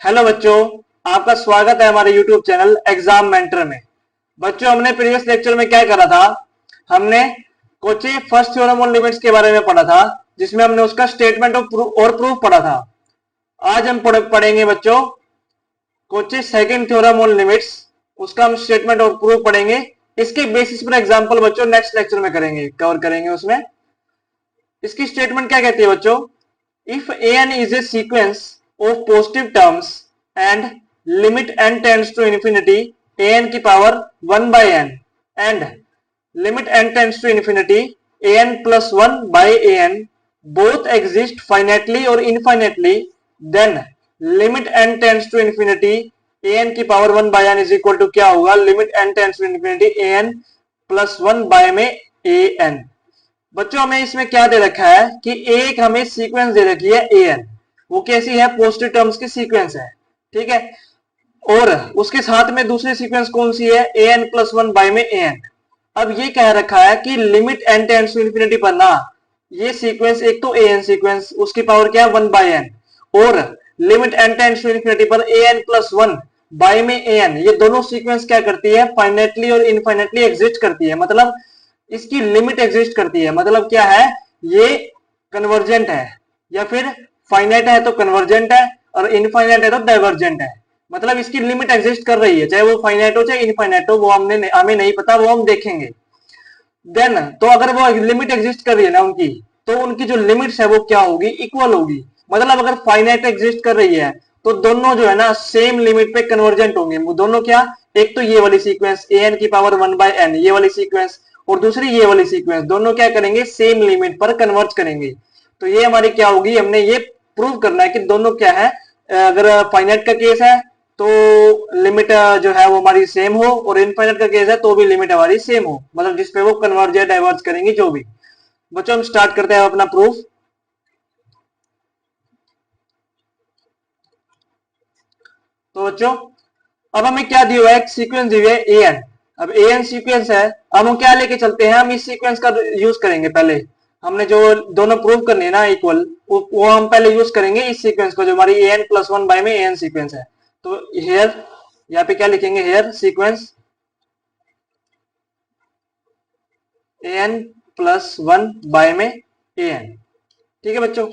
Hello बच्चों, आपका स्वागत है हमारे YouTube चैनल एग्जाम मेंटर में। बच्चों, हमने प्रीवियस लेक्चर में क्या करा था? हमने Kochi first theorem on limits के बारे में पढ़ा था, जिसमें हमने उसका स्टेटमेंट और प्रूफ पढ़ा था। आज हम पढ़ेंगे बच्चों Kochi second theorem on limits, उसका हम स्टेटमेंट और प्रूफ पढ़ेंगे। इसके बेसिस पर एग्जाम्पल बच्चों नेक्स्ट लेक्चर में कवर करेंगे। उसमें इसकी स्टेटमेंट क्या कहती है बच्चों? If an is a sequence of positive terms and limit n tends to infinity an की power 1 by n and limit n tends to infinity an plus 1 by an both exist finitely or infinitely, then limit n tends to infinity an की power 1 by n is equal to क्या होगा? limit n tends to infinity an plus 1 by में an। बच्चों, हमें इसमें क्या दे रखा है कि एक हमें सीक्वेंस दे रखी है ए एन। वो कैसी है? पॉजिटिव टर्म्स की सीक्वेंस है, ठीक है। और उसके साथ में दूसरी सीक्वेंस कौन सी है? ए एन प्लस 1 बाय में ए एन। अब ये कह रखा है कि limit N tends to infinity पर ना, ये सीक्वेंस एक तो ए एन सीक्वेंस, उसकी पावर क्या है? 1 बाय एन, और limit N tends to infinity पर ए एन प्लस 1 बाय में ए एन, ये दोनों सीक्वेंस क्या करती है? फाइनेटली और इनफाइनेटली एग्जिस्ट करती है। मतलब इसकी लिमिट एग्जिस्ट करती है। मतलब क्या है? ये कन्वर्जेंट है, या फिर फाइनाइट है तो कन्वर्जेंट है, और इनफाइनाइट है तो डाइवर्जेंट है। मतलब इसकी लिमिट एग्जिस्ट कर रही है, चाहे वो फाइनाइट हो चाहे इनफाइनाइट हो, वो हमें नहीं पता, वो हम देखेंगे। देन तो अगर वो लिमिट एग्जिस्ट कर रही है ना उनकी, तो उनकी जो लिमिट्स है वो क्या होगी? इक्वल होगी। मतलब अगर फाइनाइट एग्जिस्ट कर रही है तो दोनों जो है ना सेम लिमिट पे कन्वर्जेंट होंगे। वो दोनों क्या? एक तो ये वाली सीक्वेंस ए एन की पावर 1 बाय एन, ये वाली सीक्वेंस, और दूसरी ये वाली सीक्वेंस, दोनों क्या करेंगे? सेम लिमिट पर कन्वर्ज करेंगे। तो ये हमारी क्या होगी? हमने ये प्रूव करना है कि दोनों क्या है। अगर फाइनाइट का केस है तो लिमिट जो है वो हमारी सेम हो, और इनफाइनाइट का केस है तो भी लिमिट हमारी सेम हो, मतलब जिसपे वो कन्वर्ज या डाइवर्ज करेंगी जो भी। बच्चों, हम स्टार्ट करते हैं अपना प्रूफ। तो बच्चों, अब हमें क्या दिया हुआ है? एक सीक्वेंस दी हुई है ए एन। अब ए एन सीक्वेंस है, अब हम क्या लेके चलते हैं? हम इस सीक्वेंस का यूज करेंगे। पहले हमने जो दोनों प्रूव करनी है ना इक्वल, वो हम पहले यूज करेंगे इस सीक्वेंस को, जो हमारी ए एन प्लस 1 बाय में ए एन सीक्वेंस है। तो हेयर, यहाँ पे क्या लिखेंगे? Hair sequence A N plus 1 by में ए एन, ठीक है बच्चों।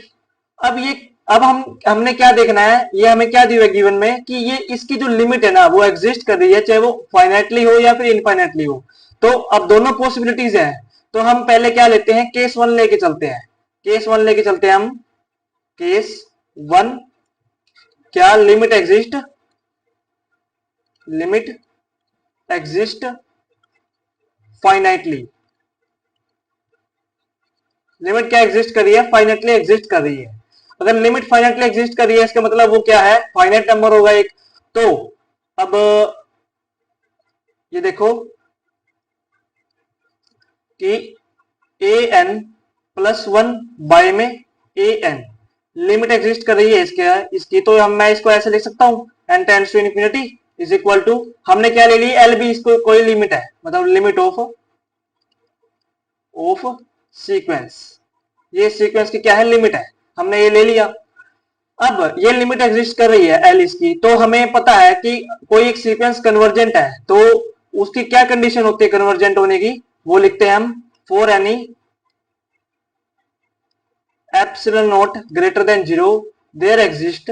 अब हमने क्या देखना है? ये हमें क्या दिया है गिवन में कि ये इसकी जो लिमिट है ना वो एग्जिस्ट कर रही है, चाहे वो फाइनाइटली हो या फिर इनफाइनाइटली हो। तो अब दोनों पॉसिबिलिटीज है, तो हम पहले क्या लेते हैं? केस 1 लेके चलते हैं। केस 1 लेके चलते हैं हम। केस 1, क्या limit exist? Limit exist finitely. Limit क्या एग्जिस्ट कर रही है? फाइनाइटली एग्जिस्ट कर रही है। अगर लिमिट फाइनाइटली एग्जिस्ट कर रही है, इसका मतलब वो क्या है? फाइनाइट नंबर होगा एक। तो अब ये देखो कि ए एन प्लस 1 बाय में ए एन लिमिट एग्जिस्ट कर रही है इसकी, तो मैं इसको ऐसे लिख सकता हूं, n tends to infinity is equal to, हमने क्या ले ली? एल बी, इसको कोई लिमिट है, मतलब लिमिट ऑफ सीक्वेंस। ये सीक्वेंस की क्या है? लिमिट है, हमने ये ले लिया। अब ये लिमिट एग्जिस्ट कर रही है एल इसकी, तो हमें पता है कि कोई एक सीक्वेंस कन्वर्जेंट है, तो उसकी क्या कंडीशन होती है कन्वर्जेंट होने की? वो लिखते हैं हम, for any epsilon naught greater than 0 there exist,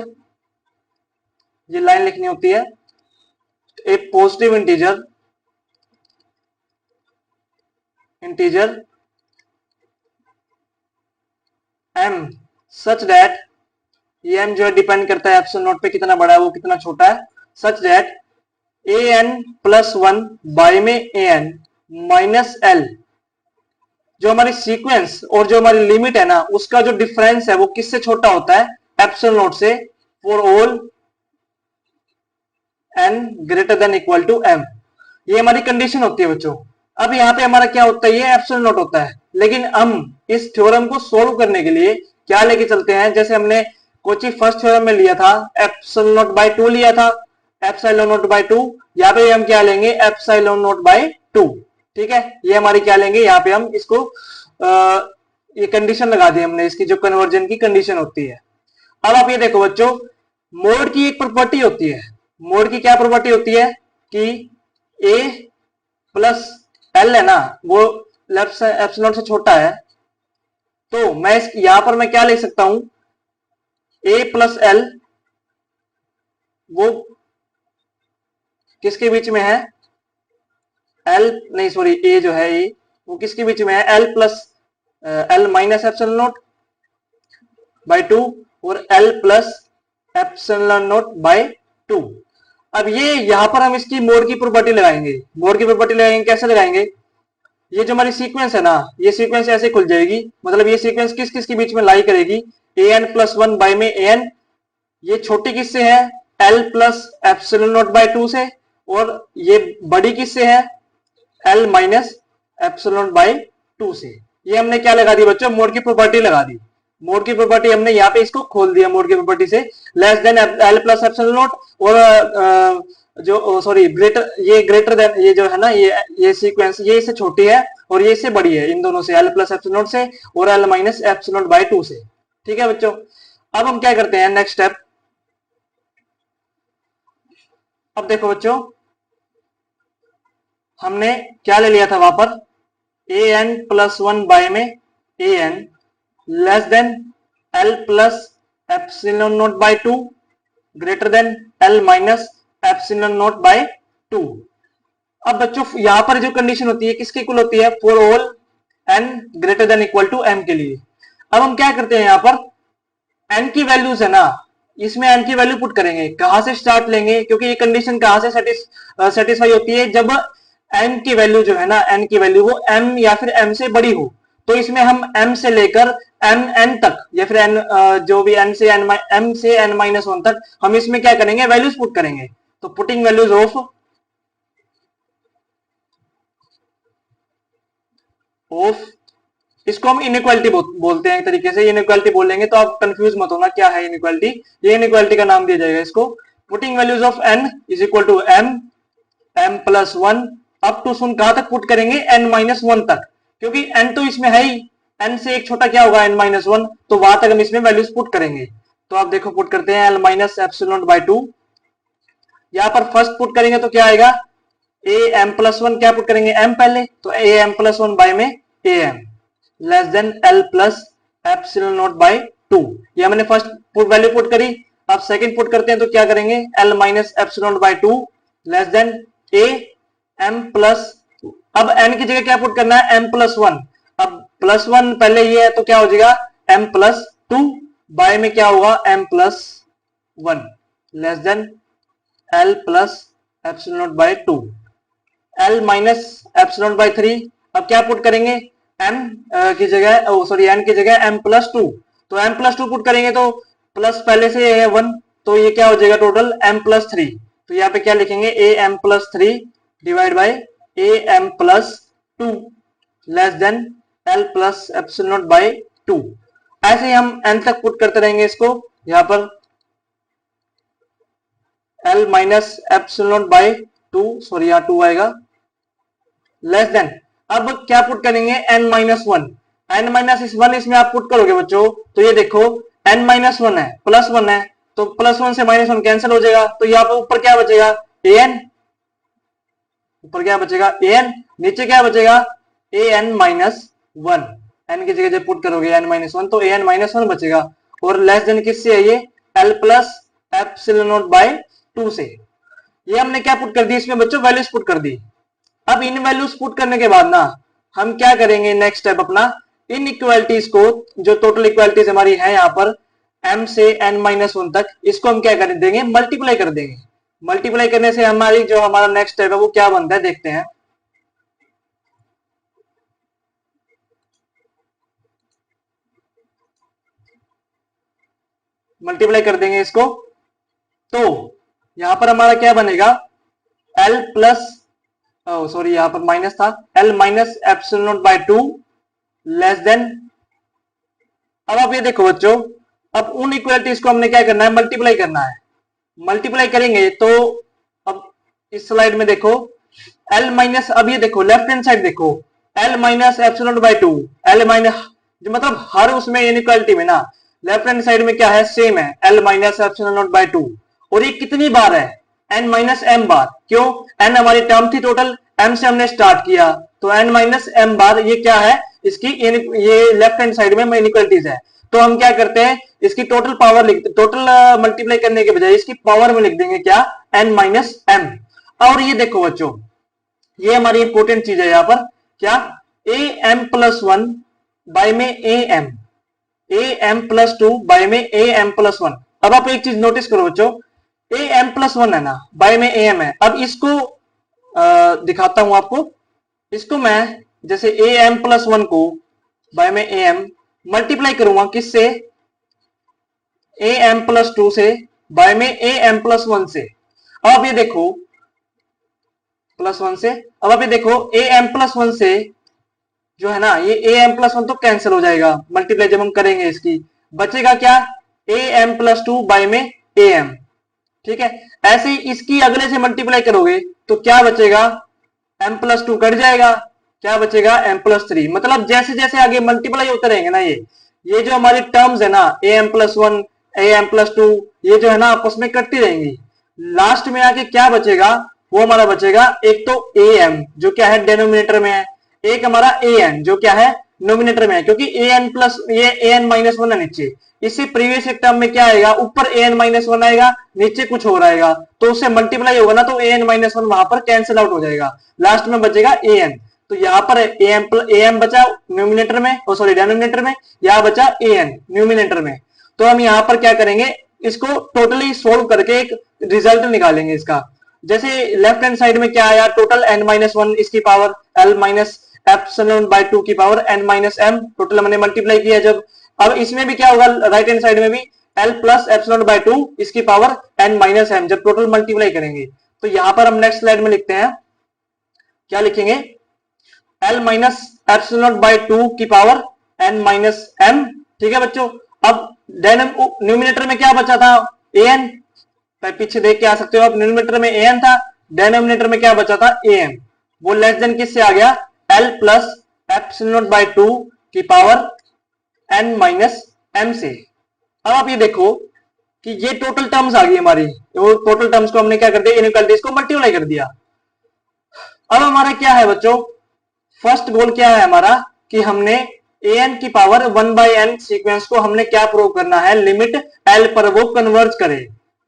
ये लाइन लिखनी होती है, A positive integer m such that, ये m जो है डिपेंड करता है एप्सिलॉन नॉट पे, कितना बड़ा है वो कितना छोटा है, such that a N plus 1 by में ए एन माइनस एल, जो हमारी सीक्वेंस और जो हमारी लिमिट है ना उसका जो डिफरेंस है वो किससे छोटा होता है? एप्सिलॉन नॉट से, for all n greater than equal to m। ये हमारी कंडीशन होती है बच्चों। अब यहाँ पे हमारा क्या होता है? ये एप्सिलॉन नॉट होता है। लेकिन हम इस थ्योरम को सोल्व करने के लिए क्या लेके चलते हैं? जैसे हमने कोची फर्स्ट थ्योरम में लिया था, एप्सिलॉन नॉट बाय 2 लिया था, एप्सिलॉन नॉट बाय 2। यहाँ पे हम क्या लेंगे? एप्सिलॉन नॉट बाय 2, ठीक है। ये हमारी क्या लेंगे? यहाँ पे हम इसको ये कंडीशन लगा दी हमने, इसकी जो कन्वर्जन की कंडीशन होती है। अब आप ये देखो बच्चों, मोड की एक प्रॉपर्टी होती है, मोड की क्या प्रॉपर्टी होती है कि ए प्लस एल है ना, वो लेफ्ट से एप्सिलॉन से छोटा है, तो मैं इस यहां पर मैं क्या ले सकता हूं, ए प्लस एल वो किसके बीच में है, एल नहीं सॉरी ए जो है ए वो किसके बीच में है, l plus l minus epsilon not by 2 और l plus epsilon not by 2। अब ये यहां पर हम इसकी मोड की प्रॉपर्टी लगाएंगे, मोड की प्रॉपर्टी लगाएंगे, कैसे लगाएंगे, ये जो हमारी सीक्वेंस है ना, ये सीक्वेंस ऐसे खुल जाएगी, मतलब ये सीक्वेंस किस किस के बीच में लाई करेगी, a N plus one by में ए एन, ये छोटी किससे है, l plus epsilon not by 2 से, और ये बड़ी किससे है, एल माइनस एप्सिलॉन बाय 2 से। ये हमने क्या लगा दी बच्चों, मोड की प्रॉपर्टी लगा दी, मोड की प्रॉपर्टी हमने यहाँ पे इसको खोल दिया, मोड की प्रॉपर्टी से less than L plus epsilon not, और जो सॉरी ग्रेटर, ये ग्रेटर देन, ये जो है ना ये सीक्वेंस ये इससे छोटी है और ये इससे बड़ी है, इन दोनों से, एल प्लस एप्सिलॉन नॉट से और l minus epsilon not by 2 से। ठीक है बच्चों, अब हम क्या करते हैं नेक्स्ट स्टेप, अब देखो बच्चों हमने क्या ले लिया था वहां पर, A N plus one by में ए N less than L plus epsilon not by 2 greater than L minus epsilon not by 2। अब बच्चों यहां पर जो कंडीशन होती है किसके इक्वल होती है, for all N greater than equal to m के लिए। अब हम क्या करते हैं यहां पर, एन की वैल्यूज है ना, इसमें एन की वैल्यू पुट करेंगे, कहां से स्टार्ट लेंगे, क्योंकि ये कंडीशन कहां से सेटिस्फाई होती है, जब एन की वैल्यू जो है ना, एन की वैल्यू वो एम या फिर एम से बड़ी हो, तो इसमें हम एम से लेकर एम एन तक या फिर एन जो भी एन से एन माइनस वन तक हम इसमें क्या करेंगे, वैल्यूज पुट करेंगे। तो पुटिंग वैल्यूज ऑफ इसको हम इनइक्वालिटी बोलते हैं एक तरीके से, इनइक्वालिटी बोलेंगे तो आप कंफ्यूज मत होना क्या है इनइक्वालिटी, ये इनइक्वालिटी का नाम दिया जाएगा इसको। Putting values of N is equal to M M plus one up to सुन कहां तक पुट करेंगे, एन माइनस वन तक, क्योंकि एन तो इसमें है ही, एन से एक छोटा क्या होगा एन माइनस वन, तो वहां तक हम इसमें वैल्यूज पुट करेंगे। तो आप देखो पुट करते हैं एल माइनस एप्सिलॉन बाय 2, यहां पर फर्स्ट पुट करेंगे तो क्या आएगा, ए एम प्लस वन, क्या पुट करेंगे एम पहले, तो A M plus one by में A M less than L plus epsilon not by 2, ये हमने फर्स्ट वैल्यू पुट करी। अब सेकंड पुट करते हैं तो क्या करेंगे, L minus epsilon by 2 less than a M plus, अब एन की जगह क्या पुट करना है, एम प्लस वन, अब प्लस वन पहले ये है तो क्या हो जाएगा एम प्लस 2 बाय में क्या होगा m plus one less than L plus epsilon not by 2, l minus epsilon by 3, अब क्या पुट करेंगे एम की जगह सॉरी एन की जगह एम प्लस 2, तो एम प्लस 2 पुट करेंगे तो प्लस पहले से है 1, तो ये क्या हो जाएगा टोटल एम प्लस 3, तो यहाँ पे क्या लिखेंगे a M plus 3 divide by a M plus 2 less than L plus epsilon not by 2। ऐसे ही हम एन तक पुट करते रहेंगे इसको, यहाँ पर L minus epsilon not by 2 sorry यहाँ 2 आएगा लेस देन, अब क्या पुट करेंगे N minus one, N minus इस वन इसमें आप पुट करोगे बच्चों तो ये देखो एन माइनस वन है प्लस वन है, तो प्लस वन से माइनस वन कैंसिल हो जाएगा, तो यहाँ पर ऊपर क्या बचेगा ए एन, ऊपर क्या बचेगा ए एन, नीचे क्या बचेगा ए एन माइनस वन, एन की जगह जब पुट करोगे एन माइनस वन तो ए एन माइनस वन बचेगा, और लेस देन किससे है ये L plus epsilon not by 2 से। ये हमने क्या पुट कर दी इसमें बच्चों, वैल्यूज पुट कर दी। अब इन वैल्यूज पुट करने के बाद ना हम क्या करेंगे नेक्स्ट स्टेप अपना, इन इक्वालिटीज को जो टोटल इक्वालिटीज हमारी है यहाँ पर m से n माइनस वन तक, इसको हम क्या कर देंगे मल्टीप्लाई कर देंगे। मल्टीप्लाई करने से हमारी जो हमारा नेक्स्ट स्टेप है वो क्या बनता है देखते हैं। मल्टीप्लाई कर देंगे इसको तो यहां पर हमारा क्या बनेगा l प्लस सॉरी यहां पर माइनस था, l minus epsilon not by 2 less than, अब आप ये देखो बच्चों अब उन इक्वालिटीज को हमने क्या करना है मल्टीप्लाई करना है। मल्टीप्लाई करेंगे तो अब इस स्लाइड में देखो l माइनस, अब ये देखो लेफ्ट हैंड साइड देखो l minus epsilon by 2, l minus मतलब हर उसमें इनइक्वालिटी में ना लेफ्ट हैंड साइड में क्या है, सेम है, L minus epsilon not by 2। और ये कितनी बार है, एन माइनस एम बार। क्यों, एन हमारी टर्म थी टोटल, एम से हमने स्टार्ट किया, तो एन माइनस एम बार ये क्या है, इसकी ये लेफ्ट हैंड साइड में इनइक्वालिटीज है। तो हम क्या करते हैं, इसकी टोटल पावर लिख, टोटल मल्टीप्लाई करने के बजाय इसकी पावर में लिख देंगे क्या, एन माइनस एम। और ये देखो बच्चों, ये हमारी इंपॉर्टेंट चीज है यहाँ पर, क्या, A M plus one by में A M plus two by में ए एम प्लस वन। अब आप एक चीज नोटिस करो बच्चों, ए एम प्लस वन है ना, बाय में ए एम है। अब इसको दिखाता हूं आपको, इसको मैं जैसे ए एम प्लस वन को बाय में ए एम मल्टीप्लाई करूंगा किससे, ए एम प्लस टू से बाय में ए एम प्लस वन से। अब आप ये देखो, प्लस वन से, अब आप ये देखो ए एम प्लस वन से जो है ना, ये ए एम प्लस वन तो कैंसिल हो जाएगा, मल्टीप्लाई जब हम करेंगे इसकी, बचेगा क्या, A M plus two by में ए एम। ठीक है, ऐसे ही इसकी अगले से मल्टीप्लाई करोगे तो क्या बचेगा, एम प्लस टू कट जाएगा, क्या बचेगा, एम प्लस थ्री। मतलब जैसे जैसे आगे मल्टीप्लाई होते रहेंगे ना, ये जो हमारी टर्म्स है ना, A M plus one, A M plus two, ये जो है ना आपस में कटती रहेंगी। लास्ट में आके क्या बचेगा, वो हमारा बचेगा एक तो ए एम जो क्या है डेनोमिनेटर में है, एक हमारा ए एन जो क्या है नोमिनेटर में है, क्योंकि ए एन प्लस ये ए एन माइनस वन है नीचे, इससे प्रीवियस एक टर्म में क्या आएगा, ऊपर ए एन माइनस वन आएगा, नीचे कुछ और आएगा, तो उससे मल्टीप्लाई होगा ना, तो ए एन माइनस वन वहां पर कैंसिल आउट हो जाएगा, लास्ट में बचेगा ए एन। तो यहाँ पर ए एम बचा न्यूमिनेटर में, सॉरी डेनोमिनेटर में, यहाँ बचा ए एन न्यूमिनेटर में। तो हम यहाँ पर क्या करेंगे, इसको टोटली सोल्व करके एक रिजल्ट निकालेंगे इसका। जैसे लेफ्ट हैंड साइड में क्या आया, टोटल एन माइनस वन इसकी power L minus epsilon by two की power N minus M, total हमने मल्टीप्लाई किया जब। अब इसमें भी क्या होगा, राइट हैंड साइड में भी L plus epsilon by to इसकी पावर एन माइनस एम, जब टोटल मल्टीप्लाई करेंगे। तो यहां पर हम नेक्स्ट स्लाइड में लिखते हैं, क्या लिखेंगे, L minus epsilon by two की पावर एन माइनस एम। ठीक है बच्चों, अब न्यूमिनेटर में क्या बचा था, ए एन, पीछे देख के आ सकते हो आप, न्यूमिनेटर में ए एन था, डेनोमिनेटर में क्या बचा था, ए एम। वो लेस देन किससे आ गया, L plus epsilon by two की पावर एन माइनस एम से। अब आप ये देखो कि ये टोटल टर्म्स आ गई हमारी, वो टोटल टर्म्स को हमने क्या कर दिया, इनइक्वालिटीज को मल्टीप्लाई कर दिया। अब हमारा क्या है बच्चों, फर्स्ट गोल क्या है हमारा, कि हमने ए एन की power one by N sequence को हमने क्या प्रूव करना है, लिमिट एल पर वो कन्वर्ज करे।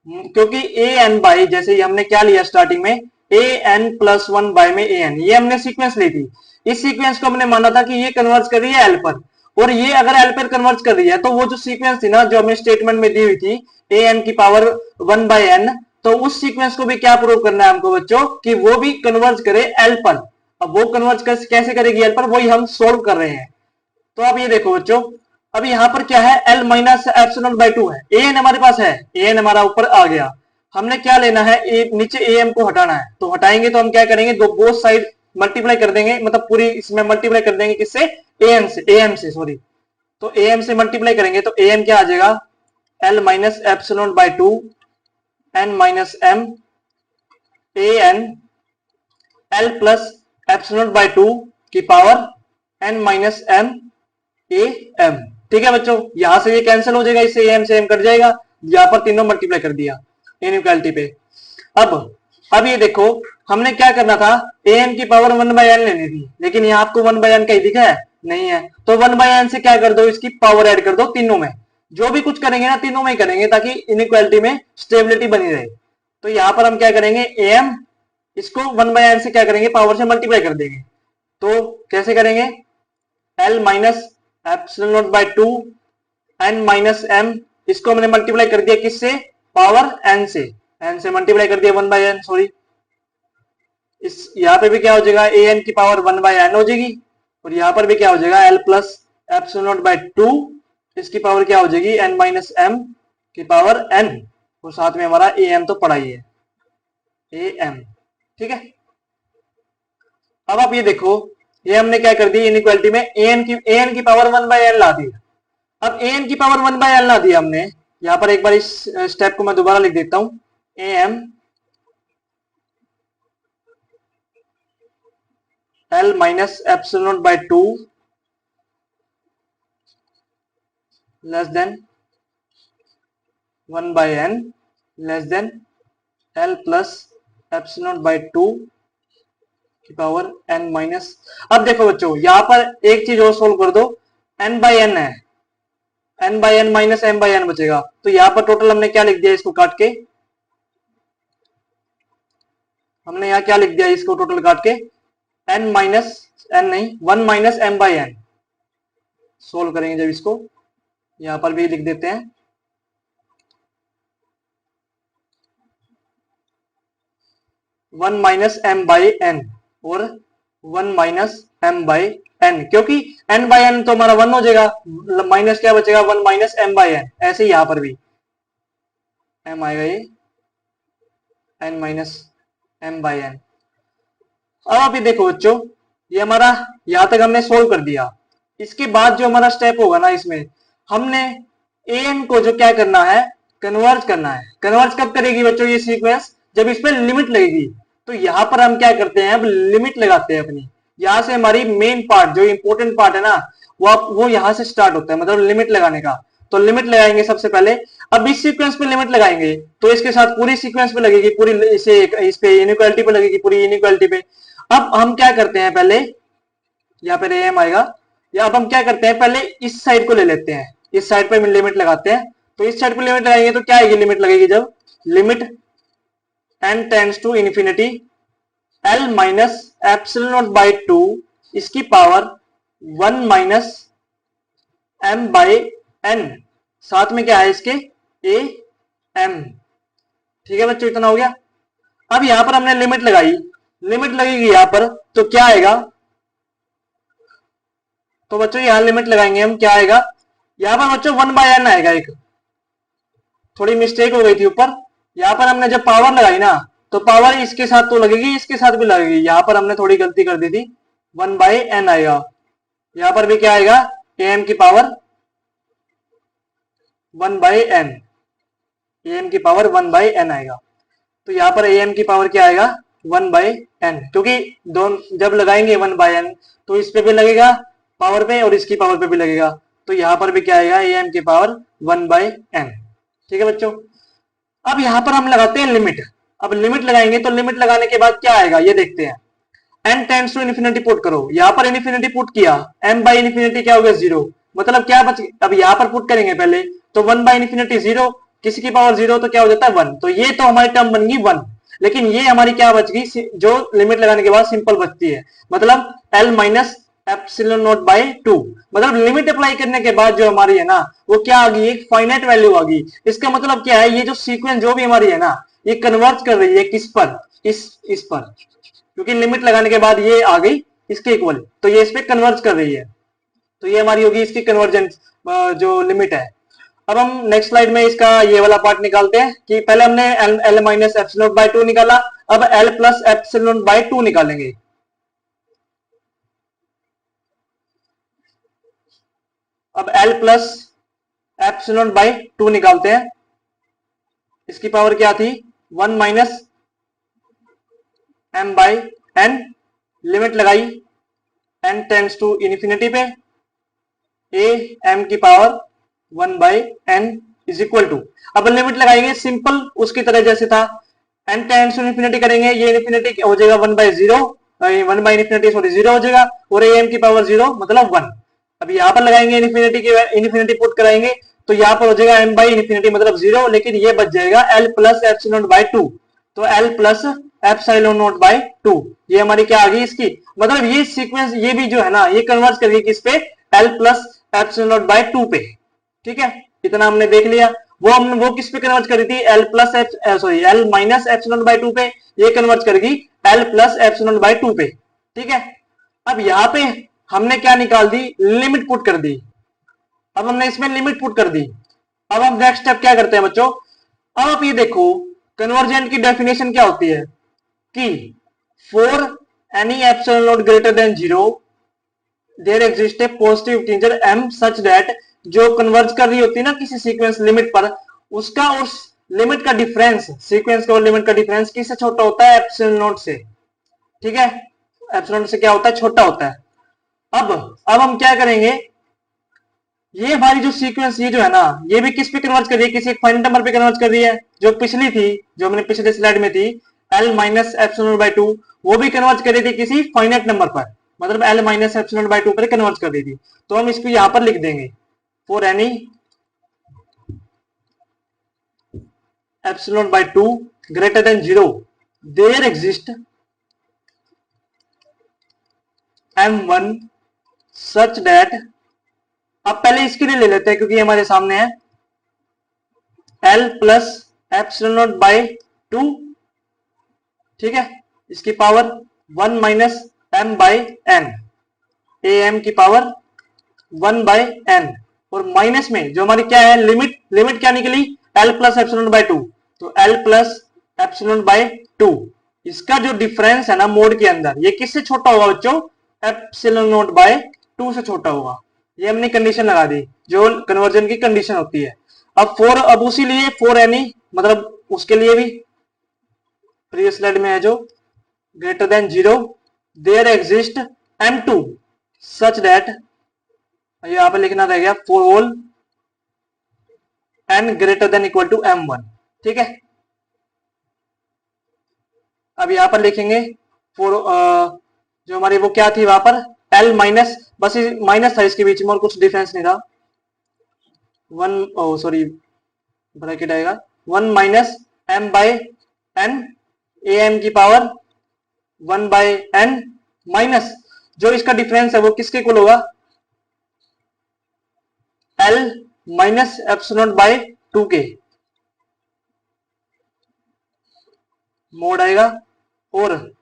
क्योंकि ए एन बाई, जैसे ही हमने क्या लिया स्टार्टिंग में, A N plus one by में ए एन, ये हमने सीक्वेंस ली थी, इस सीक्वेंस को हमने माना था कि ये कन्वर्ज कर रही है एल पर, और ये अगर एल पर कन्वर्ज कर रही है तो वो जो सीक्वेंस थी ना, जो हमें स्टेटमेंट में दी हुई थी, ए एन की पावर वन बाय एन, तो उस सीक्वेंस को भी क्या प्रूव करना है हमको बच्चों, कि वो भी कन्वर्ज करे एल पर। अब वो कन्वर्ज कैसे करेगी एल पर, वही हम सोल्व कर रहे हैं। तो अब ये देखो बच्चों, अब यहाँ पर क्या है, L minus epsilon by to है, ए एन हमारे पास है, ए एन हमारा ऊपर आ गया, हमने क्या लेना है, नीचे ए एम को हटाना है। तो हटाएंगे तो हम क्या करेंगे, दो बोथ साइड मल्टीप्लाई कर देंगे, मतलब पूरी इसमें मल्टीप्लाई कर देंगे, किससे, ए एन से, ए एम से सॉरी। तो ए एम से मल्टीप्लाई करेंगे तो ए एम क्या आ जाएगा, L minus epsilon by two N minus M A N L plus epsilon by two की power N minus M A M. ठीक है बच्चों, यहां से ये कैंसिल हो जाएगा, इससे एम से एम कट जाएगा, यहां पर तीनों मल्टीप्लाई कर दिया इनइक्वालिटी पे। अब ये देखो, हमने क्या करना था, ए एन की पावर वन बाय एन लेनी थी, लेकिन यहाँ आपको वन बाय एन कहीं दिखा है, नहीं है। तो वन बाय एन से क्या कर दो, इसकी पावर ऐड कर दो तीनों में, जो भी कुछ करेंगे ना तीनों में ही करेंगे, ताकि इनइक्वालिटी में स्टेबिलिटी बनी रहे। तो यहां पर हम क्या करेंगे, ए एम, इसको वन बाय एन से क्या करेंगे, पावर से मल्टीप्लाई कर देंगे। तो कैसे करेंगे, L minus epsilon not by two N minus M, इसको हमने मल्टीप्लाई कर दिया किससे, पावर एन से मल्टीप्लाई कर दिया वन बाय एन, सॉरी, इस यहाँ पे भी क्या हो जाएगा, ए एन की पावर वन बाय एन हो जाएगी, और यहाँ पर भी क्या हो जाएगा, L plus epsilon not by to, इसकी पावर क्या हो जाएगी, एन माइनस एम की पावर एन, और साथ में हमारा ए एम तो पड़ा ही है, ए एम। ठीक है, अब आप ये देखो, ये हमने क्या कर दी, इनइक्वालिटी में ए एन की पावर वन बाय एन ला दी। अब ए एन की पावर वन बाय एन ला दिया हमने, यहां पर एक बार इस स्टेप को मैं दोबारा लिख देता हूं, A M L minus epsilon by two less than 1/n less than L plus epsilon by 2 की पावर n माइनस। अब देखो बच्चों यहां पर एक चीज और सोल्व कर दो, n/n है, n/n माइनस m/n बचेगा। तो यहां पर टोटल हमने क्या लिख दिया इसको काट के, हमने यहाँ क्या लिख दिया इसको टोटल काट के, n माइनस n नहीं 1 माइनस m/n। सोल्व करेंगे जब इसको, यहां पर भी लिख देते हैं 1 माइनस m/n और 1 माइनस m/n, क्योंकि n/n तो हमारा 1 हो जाएगा, माइनस क्या बचेगा 1 माइनस m/n। ऐसे ही यहां पर भी m आएगा ये n माइनस m/n। अब अभी देखो बच्चों ये हमारा यहां तक हमने सोल्व कर दिया। इसके बाद जो हमारा स्टेप होगा ना, इसमें हमने an को जो क्या करना है, कन्वर्ज करना है। कन्वर्ज कब करेगी बच्चों ये सीक्वेंस, जब इस पे लिमिट लगेगी। तो यहां पर हम क्या करते हैं, अब लिमिट लगाते हैं अपनी। यहां से हमारी मेन पार्ट जो इंपॉर्टेंट पार्ट है ना, वो यहां से स्टार्ट होता है, मतलब लिमिट लगाने का। तो लिमिट लगाएंगे सबसे पहले। अब इस सीक्वेंस पे लिमिट लगाएंगे तो इसके साथ पूरी सीक्वेंस पे लगेगी, पूरी इस पे इनइक्वालिटी पे लगेगी, पूरी इनइक्वालिटी पे। अब हम क्या करते हैं, पहले यहाँ पे am आएगा, या अब हम क्या करते हैं पहले इस साइड को ले लेते हैं, इस साइड पे लिमिट लगाते हैं। तो इस साइड पे लिमिट लगाएंगे तो क्या आएगी, लिमिट लगेगी जब limit n tends to infinity L minus epsilon naught by 2 इसकी power 1 minus m by n, साथ में क्या है इसके a m। ठीक है बच्चों, इतना हो गया। अब यहां पर हमने लिमिट लगाई, लिमिट लगेगी यहां पर तो क्या आएगा, तो बच्चों यहां लिमिट लगाएंगे हम, क्या आएगा यहां पर बच्चों 1/n आएगा। एक थोड़ी मिस्टेक हो गई थी ऊपर, यहां पर हमने जब पावर लगाई ना, तो पावर इसके साथ तो लगेगी, इसके साथ भी लगेगी। यहां पर हमने थोड़ी गलती कर दी थी, 1/n आएगा। यहां पर भी क्या आएगा, am की पावर 1/n, am की पावर 1/n आएगा। तो यहां पर am की पावर क्या आएगा 1/n, क्योंकि दोनों जब लगाएंगे 1/n तो इस पे भी लगेगा पावर पे और इसकी पावर पे भी लगेगा। तो यहां पर भी क्या आएगा am की पावर 1/n। ठीक है बच्चों, अब यहां पर हम लगाते हैं लिमिट। अब लिमिट लगाएंगे तो लिमिट लगाने के बाद क्या आएगा ये देखते हैं। n tends to infinity put करो, यहां पर इन्फिनिटी पुट किया, m बाई इन्फिनिटी क्या हो गया 0, मतलब क्या बच, अब यहां पर पुट करेंगे पहले तो 1 बाई इन्फिनिटी 0, किसी की पावर 0 तो क्या हो जाता है 1। तो ये तो हमारी टर्म बन गई 1, लेकिन ये हमारी क्या बच गई, जो लिमिट लगाने के बाद सिंपल बचती है, मतलब L minus epsilon naught by 2। मतलब लिमिट अप्लाई करने के बाद जो हमारी है ना, वो क्या आ गई, एक फाइनाइट वैल्यू आ गई। इसका मतलब क्या है, ये जो सीक्वेंस जो भी हमारी है ना, ये कन्वर्ट कर रही है किस पर, इस पर, क्योंकि लिमिट लगाने के बाद ये आ गई इसके इक्वल, तो ये इस पे कन्वर्ज कर रही है। तो ये हमारी होगी इसकी कन्वर्जेंस जो लिमिट है। अब हम नेक्स्ट स्लाइड में इसका ये वाला पार्ट निकालते हैं कि पहले हमने L माइनस एप्सिलॉन बाई 2 निकाला, अब L प्लस एप्सिलॉन बाई 2 निकालेंगे। अब L प्लस एप्सिलॉन बाई 2 निकालते हैं। इसकी पावर क्या थी 1 minus m by n, limit लगाई n टेंड्स टू इन्फिनिटी पे, a m की power 1/n is equal to, अब लिमिट लगाएंगे सिंपल उसकी तरह जैसे था, n टेंड्स टू इन्फिनिटी करेंगे, ये इन्फिनिटी हो जाएगा 1/0, 1 बाई इन्फिनिटी सॉरी 0 हो जाएगा, और am की पावर 0 मतलब 1। अब यहाँ पर लगाएंगे इन्फिनिटी के, इन्फिनिटी पुट कराएंगे तो यहाँ पर हो जाएगा m बाई इन्फिनिटी मतलब 0, लेकिन ये बच जाएगा L प्लस एप्सिलॉन बाई 2। तो L plus epsilon naught by 2, ये हमारी क्या आ गई इसकी, मतलब ये सीक्वेंस ये भी जो है ना, ये कन्वर्ट करेगी किस पे, L plus epsilon naught by 2 पे। ठीक है, इतना हमने देख लिया। वो किस पे कन्वर्ट करी थी, L plus sorry L minus epsilon by 2 पे, ये कन्वर्ट करेगी L प्लस एप्सिलॉन बाई 2 पे। ठीक है, अब यहाँ पे हमने क्या निकाल दी, लिमिट पुट कर दी। अब हमने इसमें लिमिट पुट कर दी। अब हम नेक्स्ट स्टेप क्या करते हैं बच्चों, अब आप ये देखो कन्वर्जेंट की डेफिनेशन क्या होती है कि for any epsilon naught greater than 0 there exist a positive integer m such that, जो कन्वर्ज कर रही होती है ना किसी सीक्वेंस लिमिट पर, उसका उस लिमिट का डिफरेंस, सीक्वेंस का और लिमिट का डिफरेंस किससे छोटा होता है, एप्सिलॉन नॉट से। ठीक है, एप्सिलॉन से क्या होता है, छोटा होता है। अब हम क्या करेंगे, ये हमारी जो सीक्वेंस ये जो है ना, ये भी किस पे कन्वर्ट कर रही है, किसी एक फाइनल नंबर पे कन्वर्ट कर रही है, जो पिछली थी, जो हमने पिछले स्लाइड में थी L माइनस एप्सिलॉन बाय 2, वो भी कन्वर्ट कर रही थी किसी फाइनाइट नंबर पर, मतलब L माइनस एप्सिलॉन बाय 2 पर कन्वर्ट कर रही थी। तो हम इसको यहां पर लिख देंगे, for any epsilon by 2 greater than 0 there exist M1 such that, अब पहले इसके लिए ले लेते हैं क्योंकि हमारे सामने है L plus epsilon not by 2, ठीक है, इसकी power 1 minus m by n, A M की पावर 1 बाय n, और माइनस में जो हमारी क्या है लिमिट, लिमिट क्या निकली L प्लस एप्सिलॉन बाय 2, तो L प्लस एप्सिलॉन बाय 2, इसका जो डिफरेंस है ना मोड के अंदर, ये किससे छोटा होगा बच्चों, एप्सिलॉन नॉट बाय 2 से छोटा होगा। ये हमने कंडीशन लगा दी जो कन्वर्जन की कंडीशन होती है। अब उसी लिए फॉर एनी, मतलब उसके लिए भी प्रीवियस स्लाइड में है जो greater than 0 there exist M2 such that, यहां पर लिखना रह गया for all n greater than equal to M1, ठीक है। अब यहां पर लिखेंगे फॉर जो हमारी वो क्या थी वहां पर L माइनस, बस माइनस था इसके बीच में और कुछ डिफरेंस नहीं था, 1 सॉरी ब्रैकेट आएगा 1 minus m by n, A M की पावर 1 बाय n माइनस जो इसका डिफरेंस है वो किसके इक्वल होगा, L माइनस एप्सिलॉन बाय 2 के, मोड आएगा, और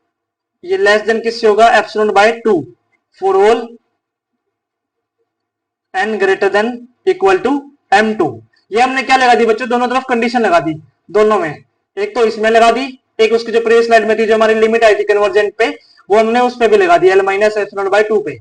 ये लेस देन किससे होगा, epsilon by 2 for all n greater than equal to M2। ये हमने क्या लगा दी बच्चों, दोनों तरफ कंडीशन लगा दी, दोनों में, एक तो इसमें लगा दी, एक उसकी जो प्रीवियस स्लाइड में थी जो हमारी लिमिट आई थी कन्वर्जेंट पे, वो हमने उस पे भी लगा दी L माइनस एप्सिलॉन बाय 2 पे।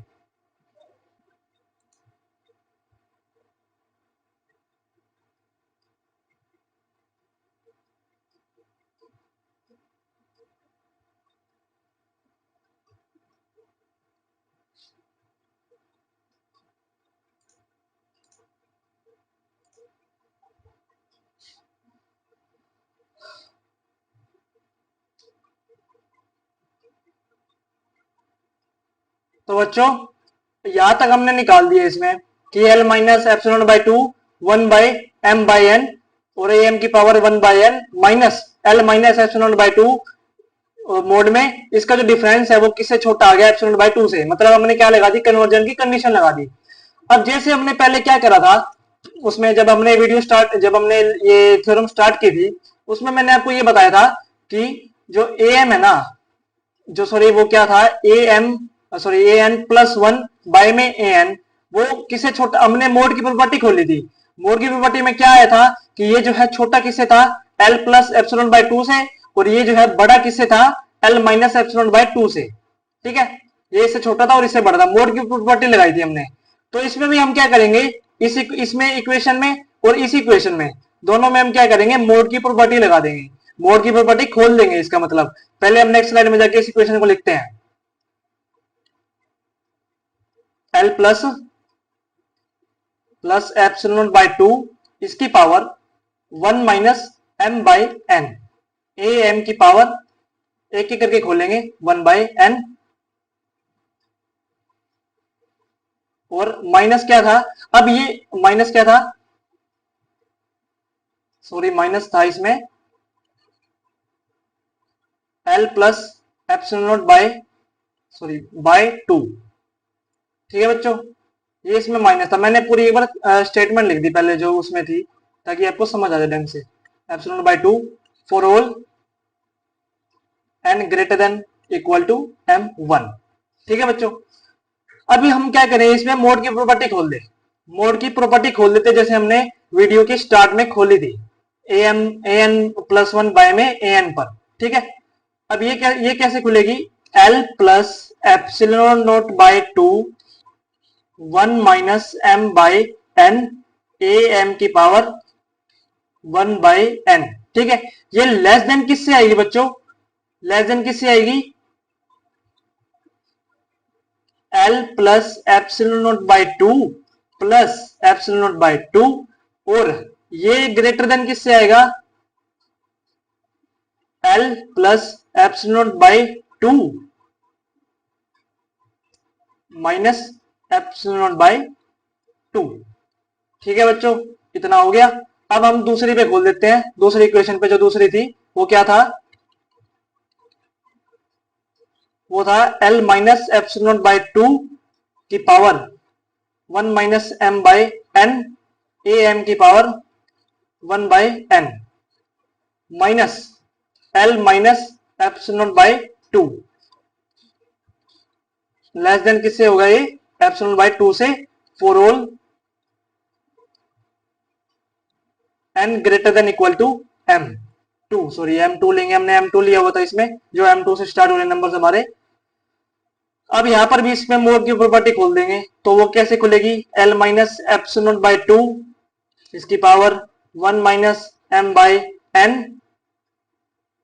तो बच्चों यहां तक हमने निकाल दिया इसमें कि L minus epsilon by 2 1 by m by n और ए एम की power 1 by n minus L minus epsilon by 2 mod में इसका जो डिफरेंस है वो किससे छोटा आ गया, एप्सिलॉन बाय 2 से, मतलब हमने क्या लगा दी, कन्वर्जन की कंडीशन लगा दी। अब जैसे हमने पहले क्या करा था उसमें, जब हमने वीडियो स्टार्ट, जब हमने ये थ्योरम स्टार्ट की थी, उसमें मैंने आपको ये बताया था कि जो ए एम है ना, जो सॉरी वो क्या था A M sorry A N plus 1 by में ए एन, वो किसे छोटा, हमने मोड की प्रॉपर्टी खोली थी, मोड की प्रॉपर्टी में क्या आया था कि ये जो है छोटा किससे था, एल प्लस एप्सिलॉन बाय 2 से, और ये जो है बड़ा किससे था, एल माइनस एप्सिलॉन बाय 2 से, ठीक है, ये इससे छोटा था और इससे बड़ा था, मोड की प्रॉपर्टी लगाई थी हमने। तो इसमें भी हम क्या करेंगे, इसमें इक्वेशन में और इस इक्वेशन में, दोनों में हम क्या करेंगे, मोड की प्रॉपर्टी लगा देंगे, मोड की प्रॉपर्टी खोल देंगे। इसका मतलब पहले हम नेक्स्ट स्लाइड में जाके इस इक्वेशन को लिखते हैं, L plus plus epsilon by 2 इसकी power 1 minus m by n, A M की पावर एक एक करके खोलेंगे 1 बाय n, और माइनस क्या था, अब ये माइनस क्या था, सॉरी माइनस था इसमें L plus epsilon not by sorry by 2, ठीक है बच्चों, ये इसमें माइनस था, मैंने पूरी एक बार स्टेटमेंट लिख दी पहले जो उसमें थी ताकि आपको समझ आ जाए ढंग से, epsilon by 2 for all n greater than equal to M1, ठीक है बच्चों। अभी हम क्या करें, इसमें मोड की प्रॉपर्टी खोल दे, मोड की प्रॉपर्टी खोल देते जैसे हमने वीडियो की स्टार्ट में खोली थी, ए एन प्लस 1 बाय में ए एन पर, ठीक है। अब ये कैसे खुलेगी, L plus epsilon not by 2 1 minus m by n, A M की पावर 1 बाय n, ठीक है। ये लेस देन किससे आएगी बच्चों, लेस देन किससे आएगी, L plus epsilon not by 2 plus epsilon not by 2, और ये ग्रेटर देन किससे आएगा, L plus epsilon not by 2 minus epsilon not by 2। ठीक है बच्चों, इतना हो गया। अब हम दूसरी पे खोल देते हैं, दूसरी इक्वेशन पे। जो दूसरी थी वो क्या था, वो था L माइनस एप्सिलॉन बाय 2 की power 1 minus m by n, A M की power 1 by n, minus L minus epsilon by 2, less than किससे होगा ये, एप्सिलॉन बाय 2 से, for all n greater than equal to m2, sorry m2 लेंगे, हमने m2 लिया हुआ था इसमें, जो m2 से स्टार्ट हो रहे नंबर हमारे। अब यहां पर भी इसमें मोड की प्रॉपर्टी खोल देंगे, तो वो कैसे खुलेगी, L माइनस एप्सिलॉन बाय 2 इसकी power 1 minus m by n,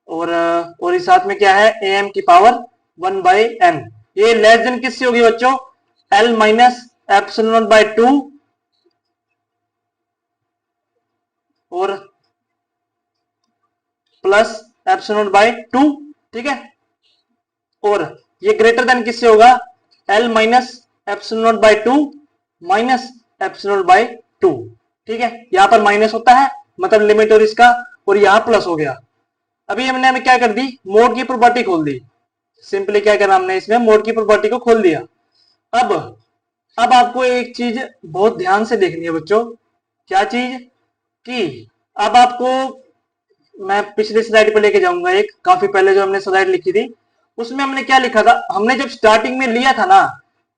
और इस साथ में क्या है, am की पावर 1 बाय n। ये लेस देन किससे होगी बच्चों, L माइनस एप्सिलॉन बाय 2 और प्लस एप्सिलॉन बाय 2, ठीक है। और ये ग्रेटर देन किससे होगा, L minus epsilon by 2 minus epsilon by 2, ठीक है। यहां पर माइनस होता है मतलब लिमिट और इसका, और यहां प्लस हो गया। अभी हमने हमें क्या कर दी, मोड की प्रॉपर्टी खोल दी। सिंपली क्या करना, हमने इसमें मोड की प्रॉपर्टी को खोल दिया। अब आपको एक चीज बहुत ध्यान से देखनी है बच्चों, क्या चीज, कि अब आपको मैं पिछली स्लाइड पे लेके जाऊंगा, एक काफी पहले जो हमने स्लाइड लिखी थी, उसमें हमने क्या लिखा था, हमने जब स्टार्टिंग में लिया था ना,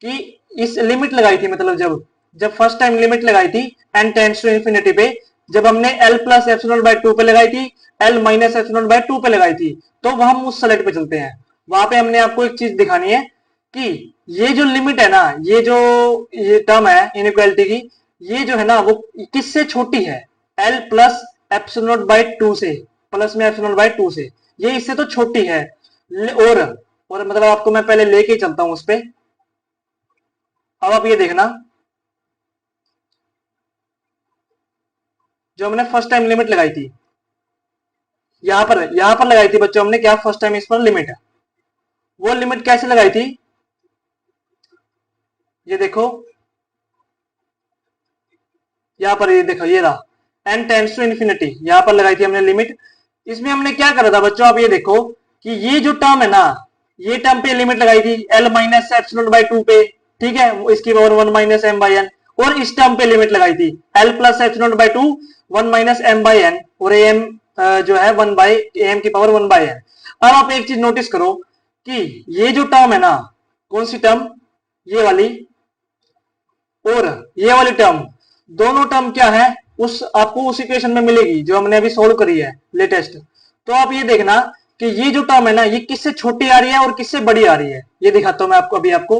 कि इस लिमिट लगाई थी, मतलब जब फर्स्ट टाइम लिमिट लगाई थी n टेंड्स टू इंफिनिटी पे, जब हमने L प्लस एप्सिलॉन बाय 2 पे लगाई थी, L माइनस एप्सिलॉन बाय 2 पे लगाई थी, तो वह हम उस स्लाइड पे चलते हैं। वहां पे हमने आपको एक चीज दिखानी है कि ये जो लिमिट है ना, ये टर्म है इनइक्वालिटी की, ये जो है ना वो किससे छोटी है, L प्लस एप्सिलॉन बाय 2 से, प्लस में एप्सिलॉन बाय 2 से, ये इससे तो छोटी है। और मतलब आपको मैं पहले लेके चलता हूं उस पे। अब आप ये देखना, जो हमने फर्स्ट टाइम लिमिट लगाई थी, यहां पर लगाई थी बच्चों हमने, क्या फर्स्ट टाइम इस पर लिमिट है, वो लिमिट कैसे लगाई थी, ये देखो यहां पर, ये देखो, ये रहा n टेंड्स टू इन्फिनिटी, यहां पर लगाई थी हमने लिमिट। इसमें हमने क्या करा था बच्चों, आप ये देखो कि ये जो टर्म है ना, ये टर्म पे लिमिट लगाई थी L माइनस एप्सिलॉन बाय 2 पे, ठीक है, इसकी power 1 minus m by n, और इस टर्म पे लिमिट लगाई थी L plus epsilon by 2 1 minus m by n, और am जो है 1 बाय am की पावर 1 बाय n। अब आप एक चीज नोटिस करो कि ये जो टर्म है ना, कौन सी टर्म, ये वाली और ये वाली टर्म, दोनों टर्म क्या है, आपको उस इक्वेशन में मिलेगी जो हमने अभी सोल्व करी है लेटेस्ट। तो आप ये देखना कि ये जो टर्म है ना, ये किससे छोटी आ रही है और किससे बड़ी आ रही है, ये दिखाता हूं मैं आपको आपको।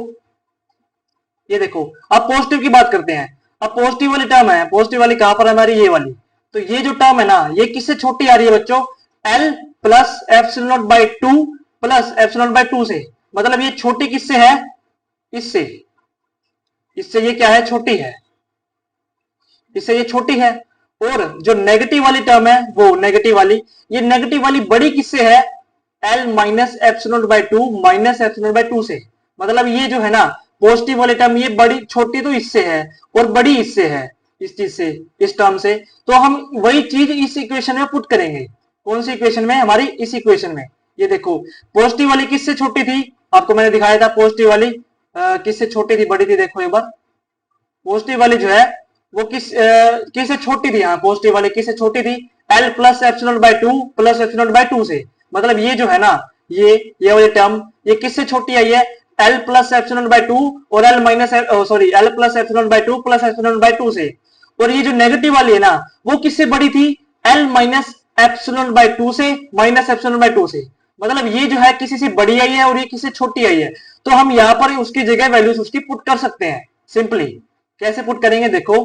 ये देखो, अब पॉजिटिव की बात करते हैं। अब पॉजिटिव वाली टर्म है, पॉजिटिव वाली कहां पर है हमारी, ये वाली। तो ये जो टर्म है ना, ये किससे छोटी आ रही है बच्चों, L plus epsilon by 2 plus epsilon by 2 से, मतलब ये छोटी किससे है, इससे, इससे ये क्या है, छोटी है, इससे ये छोटी है। और जो नेगेटिव वाली टर्म है, वो नेगेटिव वाली, ये नेगेटिव वाली बड़ी किससे है, L minus epsilon by 2 minus epsilon by 2 से, मतलब ये जो है ना पॉजिटिव वाली टर्म, ये बड़ी, छोटी तो इससे है और बड़ी इससे है, इस चीज से, इस टर्म से। तो हम वही चीज इस इक्वेशन में पुट करेंगे। कौन सी इक्वेशन में, हमारी इस इक्वेशन में। ये देखो, पॉजिटिव वाली किससे छोटी थी, आपको मैंने दिखाया था, पॉजिटिव वाली किससे छोटी थी, बड़ी थी, देखो एक बार। पॉजिटिव वाली जो है वो किससे छोटी थी, यहाँ पॉजिटिव वाली किससे छोटी थी, L plus epsilon by 2 plus epsilon by 2 से, मतलब ये जो है ना, ये वाली टर्म, ये किससे छोटी आई है, L प्लस एप्सिलॉन बाय 2 और L minus, sorry, L plus epsilon by 2 plus epsilon by 2 से। और ये जो नेगेटिव वाली है ना, वो किससे बड़ी थी, L माइनस एप्सिलॉन बाय 2 से माइनस एप्सिलॉन बाय 2 से, मतलब ये जो है किसी से बड़ी आई है और ये किसी से छोटी आई है। तो हम यहाँ पर उसकी जगह वैल्यूज उसकी पुट कर सकते हैं सिंपली। कैसे पुट करेंगे, देखो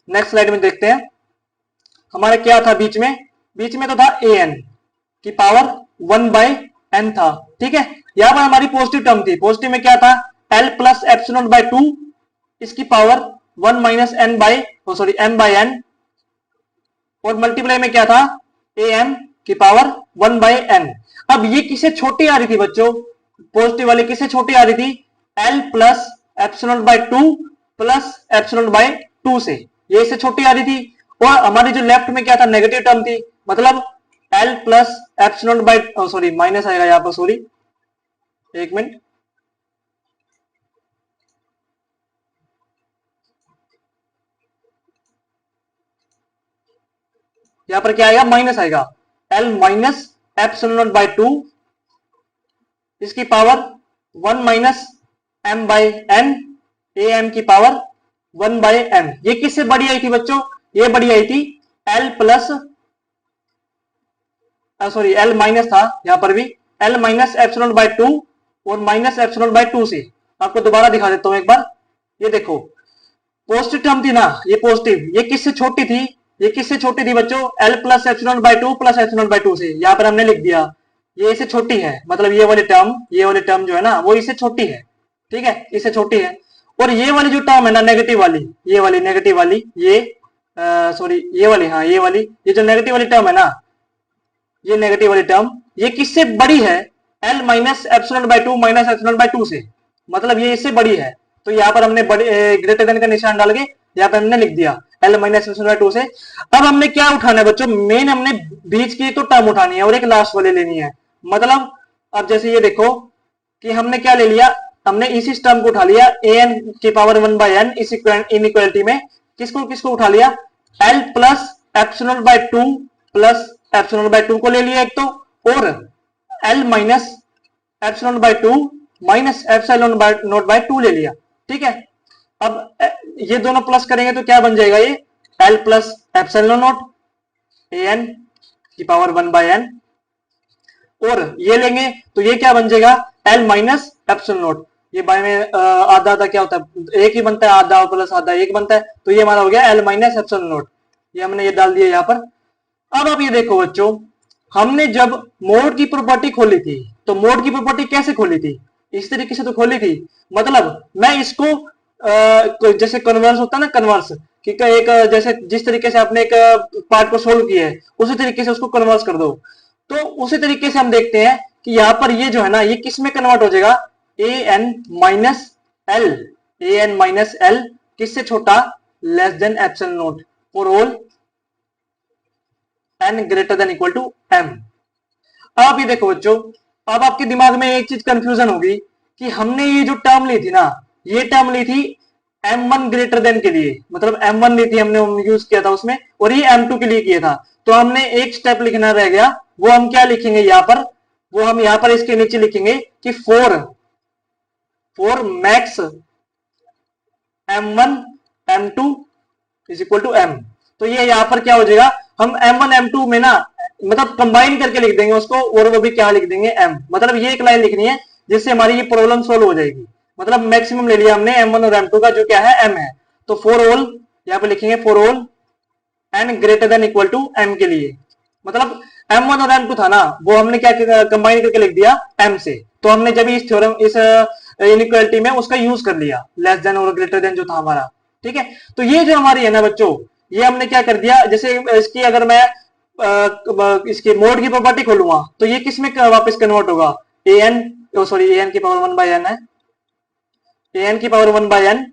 नेक्स्ट स्लाइड में देखते हैं। हमारा क्या था बीच में तो था an की पावर 1 बाय n था, ठीक है। यहां पर हमारी पॉजिटिव टर्म थी, पॉजिटिव में क्या था, L प्लस एप्सिलॉन बाय 2 इसकी power 1 minus N by sorry m by N, और मल्टीप्लाई में क्या था ए एम की पावर 1 बाई एन। अब ये किससे छोटी आ रही थी बच्चों, पॉजिटिव वाली किससे छोटी आ रही थी, L plus epsilon by two plus epsilon by to से, ये इससे छोटी आ रही थी। और हमारी जो लेफ्ट में क्या था, नेगेटिव टर्म थी, मतलब L plus epsilon by sorry minus आएगा यहाँ पर, सॉरी एक मिनट, यहां पर क्या आएगा, माइनस आएगा, L minus epsilon by two इसकी power 1 minus M by N A M की पावर 1 बाई एम। ये किससे बड़ी आई थी बच्चों, ये बड़ी आई थी L plus sorry L minus था यहां पर भी, L minus epsilon by to और माइनस एप्सिलॉन बाई टू से। आपको दोबारा दिखा देता हूं एक बार, ये देखो पॉजिटिव टर्म थी ना, ये पॉजिटिव, ये किससे छोटी थी, ये किससे छोटी थी बच्चों, L plus epsilon by two plus epsilon by to से, यहां पर हमने लिख दिया ये इससे छोटी है, मतलब ये वाली टर्म जो है ना वो इससे छोटी है, ठीक है, इससे छोटी है। और ये वाली जो टर्म है ना नेगेटिव वाली, ये वाली नेगेटिव वाली, ये सॉरी ये वाली, हाँ ये वाली, ये जो नेगेटिव वाली टर्म है ना, ये नेगेटिव वाली टर्म ये किससे बड़ी है, L minus epsilon by to minus epsilon by to से, मतलब ये इससे बड़ी है। तो यहाँ पर हमने बड़ी ग्रेटर देन का निशान डाल के यहाँ पे हमने लिख दिया L minus epsilon by to से। अब हमने क्या उठाना है बच्चों, मेन हमने बीच की तो टर्म उठानी है और एक लास्ट वाली लेनी है। मतलब अब जैसे ये देखो कि हमने क्या ले लिया, हमने इसी टर्म को उठा लिया ए एन की पावर 1 बाई एन इस इनइक्वालिटी में, किसको किसको उठा लिया, L plus epsilon by two plus epsilon by to को ले लिया एक तो, और l minus epsilon by to minus epsilon by not by two ले लिया, ठीक है। अब ये दोनों प्लस करेंगे तो क्या बन जाएगा, ये L plus epsilon naught A N की पावर 1 बाई एन, और ये लेंगे तो ये क्या बन जाएगा, एल माइनस एप्सिलॉन नॉट, ये बाय में आधा आधा क्या होता है, एक ही बनता है, आधा प्लस आधा एक बनता है, तो ये हमारा हो गया एल माइनस एप्सिलॉन नॉट, ये हमने ये डाल दिया यहाँ पर। अब आप ये देखो बच्चों, हमने जब मोड की प्रॉपर्टी खोली थी तो मोड की प्रॉपर्टी कैसे खोली थी, इस तरीके से तो खोली थी, मतलब मैं इसको जैसे कन्वर्स होता है ना, कन्वर्स कि एक जैसे जिस तरीके से आपने एक पार्ट को सोल्व किया है उसी तरीके से उसको कन्वर्स कर दो, तो उसी तरीके से हम देखते हैं कि यहाँ पर ये जो है ना ये किस में कन्वर्ट हो जाएगा, A N minus L, A N minus L किससे छोटा, less than epsilon naught for all N greater than equal to M. अब ये देखो बच्चों, अब आपके दिमाग में एक चीज कंफ्यूजन होगी कि हमने ये जो टर्म ली थी ना, ये टर्म ली थी m1 ग्रेटर देन के लिए, मतलब m1 ली थी हमने यूज किया था उसमें, और ये m2 के लिए किया था, तो हमने एक स्टेप लिखना रह गया, वो हम क्या लिखेंगे यहाँ पर, वो हम यहाँ पर इसके नीचे लिखेंगे कि for max m1 m2 is equal to m। तो ये यहाँ पर क्या हो जाएगा, हम m1 m2 में ना मतलब कंबाइन करके लिख देंगे उसको, और वो भी क्या लिख देंगे m, मतलब ये एक लाइन लिखनी है जिससे हमारी ये प्रॉब्लम सोल्व हो जाएगी। मतलब मैक्सिमम ले लिया हमने m1 और m2 का जो क्या है m है, तो फॉर ऑल यहाँ पे लिखेंगे for all n greater than equal to m के लिए, मतलब m1 और m2 था ना वो हमने क्या कंबाइन करके लिख दिया m से, तो हमने जब इस थ्योरम इस इनइक्वालिटी में उसका यूज कर लिया लेस देन और ग्रेटर देन जो था हमारा, ठीक है। तो ये जो हमारी है ना बच्चों, ये हमने क्या कर दिया, जैसे इसकी अगर मैं इसकी मोड की प्रॉपर्टी खोलूंगा तो ये किस में वापस कन्वर्ट होगा, A N sorry A N की पावर 1 बाई एन है, ए एन की पावर 1 बाई एन,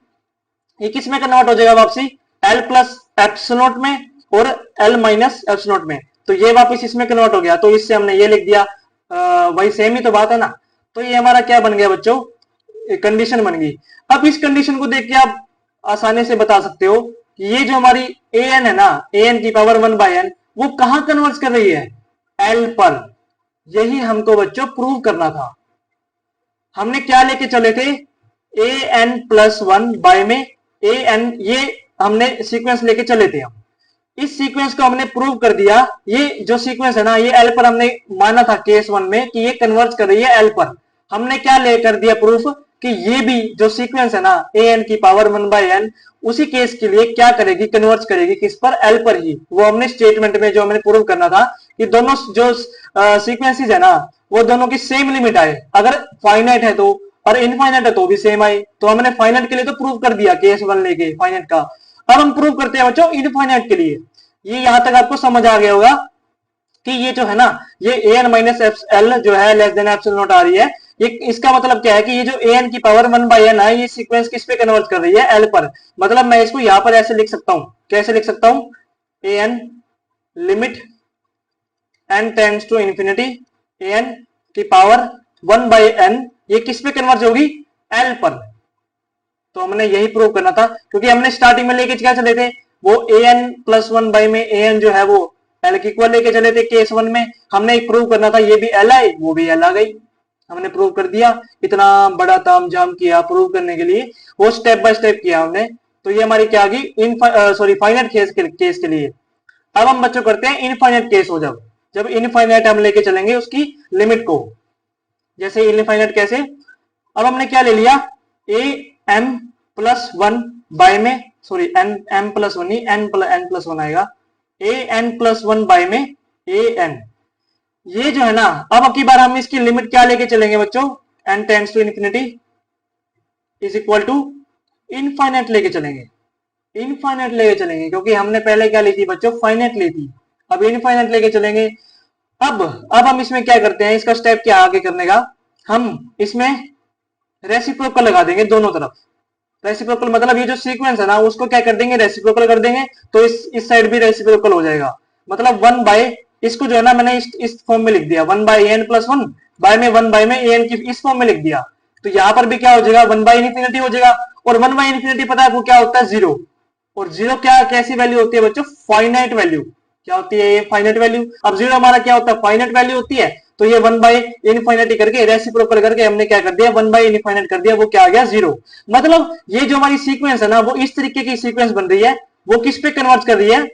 ये किस में कन्वर्ट हो जाएगा वापसी, एल प्लस एप्सिलॉन में और एल माइनस एप्सिलॉन में, तो ये वापस इसमें कन्वर्ट हो गया, तो इससे हमने ये लिख दिया, वही सेम ही तो बात है ना। तो ये हमारा क्या बन गया बच्चों, कंडीशन बन गई। अब इस कंडीशन को देख के आप आसानी से बता सकते हो कि ये जो हमारी ए एन है ना, ए एन की पावर 1 बाई एन वो कहां कन्वर्ट कर रही है, एल पर। यही हमको बच्चों प्रूव करना था। हमने क्या लेके चले थे, ए एन प्लस 1 बाय में ए एन, ये हमने सीक्वेंस लेके चले थे। हम इस सीक्वेंस को हमने प्रूव कर दिया, ये जो सीक्वेंस है ना ये एल पर हमने माना था केस 1 में कि ये कन्वर्ट कर रही है एल पर। हमने क्या लेकर दिया प्रूफ कि ये भी जो सीक्वेंस है ना ए एन की पावर 1 बाई एन उसी केस के लिए क्या करेगी, कन्वर्ट करेगी किस पर, एल पर ही। वो हमने स्टेटमेंट में जो हमने प्रूव करना था कि दोनों जो सीक्वेंसेस है ना वो दोनों की सेम लिमिट आए, अगर फाइनाइट है तो और इनफाइनाइट है तो भी सेम आए। तो हमने फाइनाइट के लिए तो प्रूव कर दिया केस वन लेके फाइनाइट का। अब हम प्रूव करते हैं बच्चों इनफाइनाइट के लिए। ये यहां तक आपको समझ आ गया होगा कि ये जो है ना, ये ए एन माइनस एल जो है लेस देन एप्सिलॉन नॉट आ रही है। ये इसका मतलब क्या है कि ये जो ए एन की पावर 1/n है, ये सीक्वेंस किस पे कन्वर्ट कर रही है, एल पर। मतलब मैं इसको यहां पर ऐसे लिख सकता हूं, कैसे लिख सकता हूं, A N limit N tends to infinity, A N की पावर 1/n ये किस पे कन्वर्ट होगी, एल पर। तो हमने यही प्रूव करना था, क्योंकि हमने स्टार्टिंग में लेके क्या चले थे, वो ए एन प्लस 1 में ए एन जो है वो एल की इक्वल लेके चले थे केस वन में। हमने प्रूव करना था ये भी एल आई वो भी एल आ गई, हमने प्रूव कर दिया। इतना बड़ा तामझाम किया प्रूव करने के लिए, वो स्टेप बाय स्टेप किया हमने। तो ये हमारी क्या आ गई, फाइनाइट केस के लिए। अब हम बच्चों करते हैं इनफाइनाइट केस हो, जब जब इनफाइनाइट हम लेके चलेंगे उसकी लिमिट को। जैसे इनफाइनाइट कैसे, अब हमने क्या ले लिया, A M plus one by में, sorry N M plus one नहीं, एन प्लस वन आएगा, A N plus one by में ए एन। ये जो है ना, अब की बार हम इसकी लिमिट क्या लेके चलेंगे बच्चों, N tends to infinity is equal to infinite लेके चलेंगे। इनफाइनाइट लेके चलेंगे क्योंकि हमने पहले क्या ली थी बच्चों, फाइनाइट ली थी। अब इनफाइनाइट लेके चलेंगे। अब हम इसमें क्या करते हैं, इसका स्टेप क्या आगे करने का, हम इसमें रेसिप्रोकल लगा देंगे दोनों तरफ। रेसिप्रोकल मतलब ये जो सीक्वेंस है ना उसको क्या कर देंगे, रेसिप्रोकल कर देंगे। तो इस साइड भी रेसिप्रोकल हो जाएगा। मतलब 1 इसको जो है ना मैंने इस फॉर्म में लिख दिया, 1/n प्लस 1 बाय में 1 में an की इस फॉर्म में लिख दिया। तो यहां पर भी क्या हो जाएगा, 1/infinity हो जाएगा। और 1/infinity पता है वो क्या होता है, जीरो। और जीरो क्या कैसी वैल्यू होती है बच्चों, फाइनाइट वैल्यू। क्या होती है ये, फाइनाइट वैल्यू। अब जीरो हमारा क्या होता है, फाइनाइट वैल्यू होती है। तो ये 1/इनफाइनाइटी करके रेसिप्रोकल करके हमने क्या कर दिया, 1/इनफाइनाइट कर दिया, वो क्या आ गया, जीरो। मतलब ये जो हमारी सीक्वेंस है ना वो इस तरीके की सीक्वेंस बन रही है, वो किस पे कन्वर्ट कर रही है,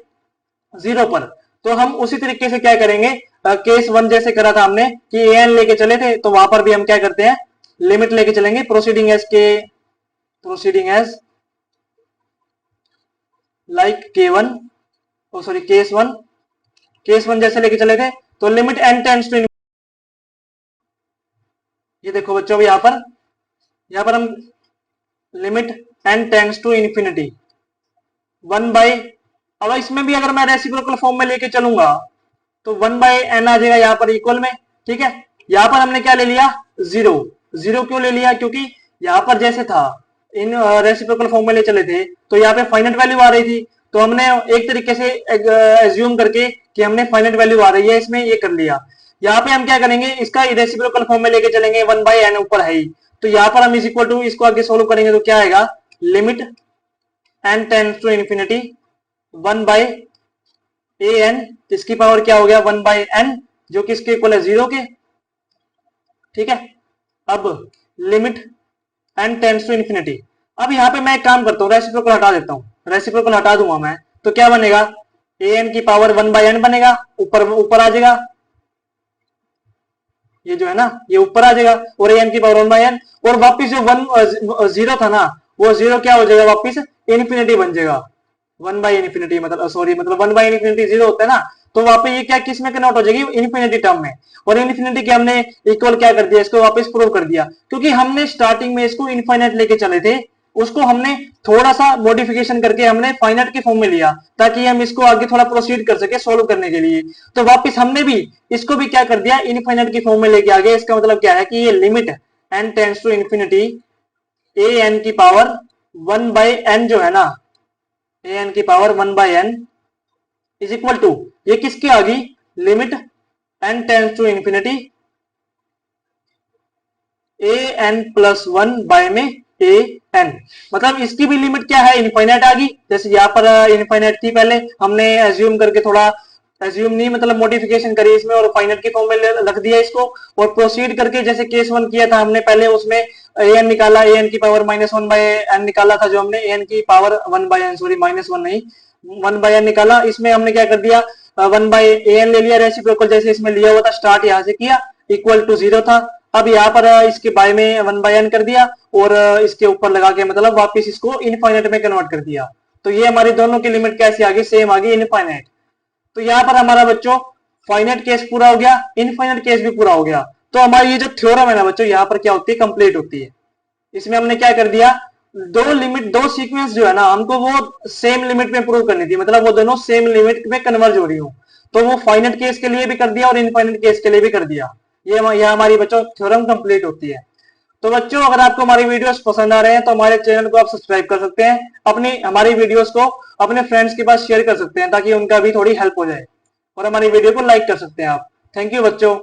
जीरो पर। तो हम उसी तरीके से क्या करेंगे, केस वन जैसे करा था हमने कि ए एन लेके चले थे, तो वहां पर भी हम क्या करते हैं, लिमिट लेके चलेंगे, proceeding as like case one जैसे लेके चले थे। तो लिमिट एन टेंड्स टू, ये देखो बच्चों यहां पर हम limit N tends to infinity 1/, अब इसमें भी अगर मैं रेसिप्रोकल फॉर्म में लेके चलूंगा तो 1/n आ जाएगा यहाँ पर इक्वल में। ठीक है, यहाँ पर हमने क्या ले लिया, जीरो। जीरो क्यों ले लिया, क्योंकि यहाँ पर जैसे था इन रेसिप्रोकल फॉर्म में ले चले थे तो यहाँ पे फाइनाइट वैल्यू आ रही थी। तो हमने एक तरीके से एज्यूम करके कि हमने फाइनाइट वैल्यू आ रही है इसमें, ये कर लिया। यहाँ पे हम क्या करेंगे, इसका रेसिप्रोकल फॉर्म में लेके चलेंगे, 1/n ऊपर है ही। तो यहाँ पर हम इज इक्वल टू इसको आगे सोल्व करेंगे तो क्या आएगा, limit N tends to infinity 1/an, इसकी पावर क्या हो गया, 1/n, जो किसके इक्वल है, जीरो के। ठीक है, अब limit N tends to infinity. अब यहाँ पे मैं एक काम करता हूँ, रेसिप्रोकल हटा देता हूँ, रेसिप्रोकल हटा दूंगा मैं, तो क्या बनेगा, ए एन की पावर 1/n बनेगा, ऊपर आ जाएगा, ये जो है ना ये ऊपर आ जाएगा, और ए एन की पावर 1/n, और वापिस जो 0 था ना वो जीरो क्या हो जाएगा, वापिस इन्फिनिटी बन जाएगा। 1/infinity मतलब सॉरी, मतलब 1/infinity जीरो होता है ना, तो वहां पे ये क्या किस में कन्वर्ट हो जाएगी, इन्फिनिटी टर्म में। और इन्फिनिटी के हमने इक्वल क्या कर दिया, इसको वापस प्रूव कर दिया। क्योंकि हमने स्टार्टिंग में इसको इनफाइनाइट लेके चले थे, उसको हमने थोड़ा सा मॉडिफिकेशन करके हमने फाइनाइट के फॉर्म में लिया, ताकि हम इसको आगे थोड़ा प्रोसीड कर सके सोल्व करने के लिए। तो वापस हमने भी इसको भी क्या कर दिया, इनफाइनाइट की फॉर्म में लेके आ गए। इसका मतलब क्या है कि ये limit N tends to infinity A N की पावर 1/n जो है ना, ए एन की power 1/n is equal to, ये किसकी आ गई, limit N tends to infinity A N plus 1 by में ए एन। मतलब इसकी भी लिमिट क्या है, इनफाइनाइट आ गई। जैसे यहाँ पर इनफाइनाइट थी, पहले हमने एज्यूम करके थोड़ा, एज्यूम नहीं मतलब मॉडिफिकेशन करी इसमें, और फाइनाइट की फॉर्म में रख दिया इसको, और प्रोसीड करके जैसे केस वन किया था हमने पहले, उसमें ए एन निकाला, ए एन की पावर -1/n निकाला था, जो हमने ए एन की पावर 1/n, सॉरी -1 नहीं 1/n निकाला। इसमें हमने क्या कर दिया, 1/an ले लिया रेसिप्रोकल, जैसे इसमें लिया हुआ था, स्टार्ट यहां से किया, इक्वल टू जीरो था। अब यहाँ पर इसके बाय में 1/n कर दिया, और इसके ऊपर लगा के मतलब वापिस इसको इनफाइनाइट में कन्वर्ट कर दिया। तो ये हमारी दोनों की लिमिट कैसी आ गई, सेम आ गई, इनफाइनाइट। तो यहाँ पर हमारा बच्चों फाइनाइट केस पूरा हो गया, इनफाइनाइट केस भी पूरा हो गया। तो हमारी ये जो थ्योरम है ना बच्चों, यहाँ पर क्या होती है, कंप्लीट होती है। इसमें हमने क्या कर दिया, दो सीक्वेंस जो है ना हमको वो सेम लिमिट में प्रूव करनी थी, मतलब वो दोनों सेम लिमिट में कन्वर्ज हो रही हो। तो वो फाइनाइट केस के लिए भी कर दिया और इनफाइनाइट केस के लिए भी कर दिया। ये हमारी बच्चों थ्योरम कंप्लीट होती है। तो बच्चों अगर आपको हमारी वीडियोस पसंद आ रहे हैं तो हमारे चैनल को आप सब्सक्राइब कर सकते हैं, अपनी हमारी वीडियोस को अपने फ्रेंड्स के पास शेयर कर सकते हैं ताकि उनका भी थोड़ी हेल्प हो जाए, और हमारी वीडियो को लाइक कर सकते हैं आप। थैंक यू बच्चों।